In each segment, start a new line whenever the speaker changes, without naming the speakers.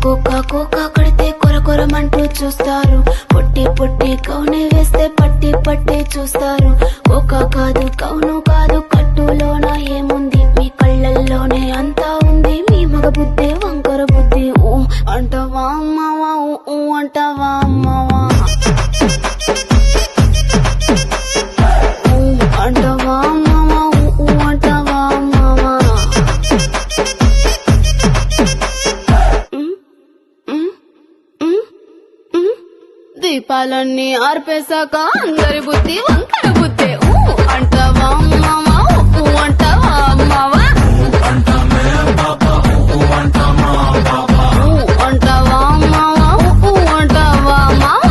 Cocoa కడితే కొరకొరమంటూ చూస్తారు. పొట్టి పొట్టి కౌనే వేస్తే పట్టి పట్టి చూస్తారు. కోకా కాదు కౌను కాదు కట్టులోన ఏముంది, మీ కళ్ళల్లోనే అంతా ఉంది. మీ మగ బుద్ధి వంకర బుద్ధి. ఊ అంటావా అమ్మావా, ఊ అంటావా అమ్మావా, ఊ అంటావా అమ్మావా, ఊ అంటావా అమ్మావా. దీపాలన్నీ ఆర్పేశాక అందరి బుద్ధి వంకర బుద్ధి. ఊ అంటావా అమ్మావా, ఊ అంటావా అమ్మావా, ఊ అంటావా అమ్మావా, ఊ అంటావా అమ్మావా.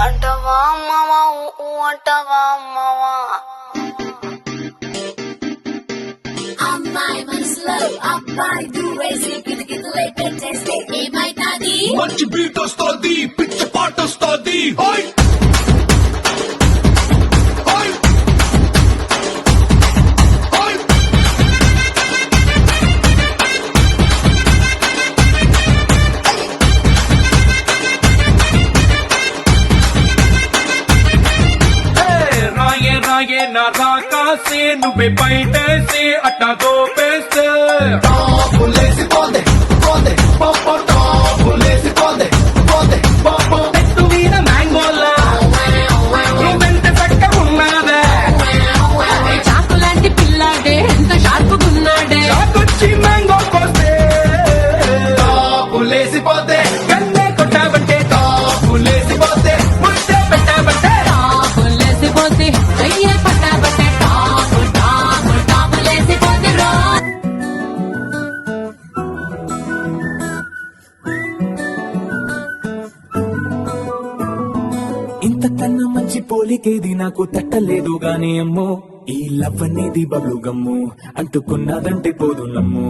అంటావా అమ్మావా, ఊ అంటావా అమ్మావా.
అమ్మాయి మనసులో అబ్బాయి దూరేసి కితకితలై పెట్టేస్తే ఏమైతాది?
మంచి బీట్ వస్తోంది, పిచ్చ పాట వస్తోంది. హాయ్ హాయ్ హాయ్ రాయే రాయే నా రాకాసే నువ్వే బయటేసి అట్టా దోపేస్తే టాపులేసి పోందే పోందే పాప టాపులేసి పోందే పోందే పాప చెట్టు మీద మ్యాంగోలా నువ్వెంత చక్కగా ఉన్నాదే,
చాకు లాంటి పిల్లాడే ఎంత షార్పుకున్నాడే.
నాకొచ్చి మ్యాంగో కోస్తే టాపులేసి పోతే కన్నే కొట్టావంటే టాపులేసి పోతే ముద్దే పెట్టావంటే
టాపులేసిపోతే అయ్యే పట్టాబట్టే టాపులేసిపోతే రో.
ఇంతకన్నా మంచి పోలికేది నాకు తట్టలేదు గాని అమ్మో, ఈ లవ్ అనేది బబ్లు గమ్ము అంటుకున్నదంటే పోదు నమ్ము.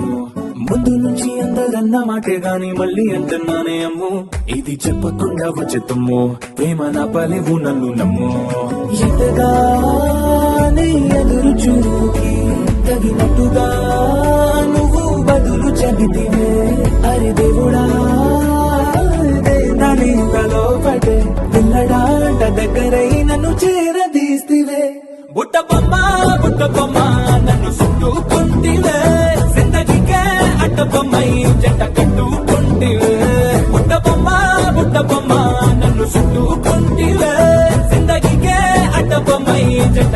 ముందు నుంచి అందరన్న మాటే గాని మళ్ళీ అంటున్నానే అమ్ము, ఇది చెప్పకుండా వచ్చేతమ్ము ప్రేమ నా పలేవు నన్ను నమ్ము. ఎంతగానే ఎదురు చూకి తగినట్టుగా నువ్వు బదులు చెబితివే. అరే దేవుడా నాలో పడే పిల్లడాంట దగ్గరై నన్ను చేరదీస్తివే. బుట్ట బొమ్మ నన్ను చుట్టుకుంటివే, జిందగీకే అట్ట బొమ్మై జంట కట్టుకుంటివే. బుట్ట బొమ్మ నన్ను చుట్టుకుంటివే, జిందగీకే అట్ట బొమ్మై జంట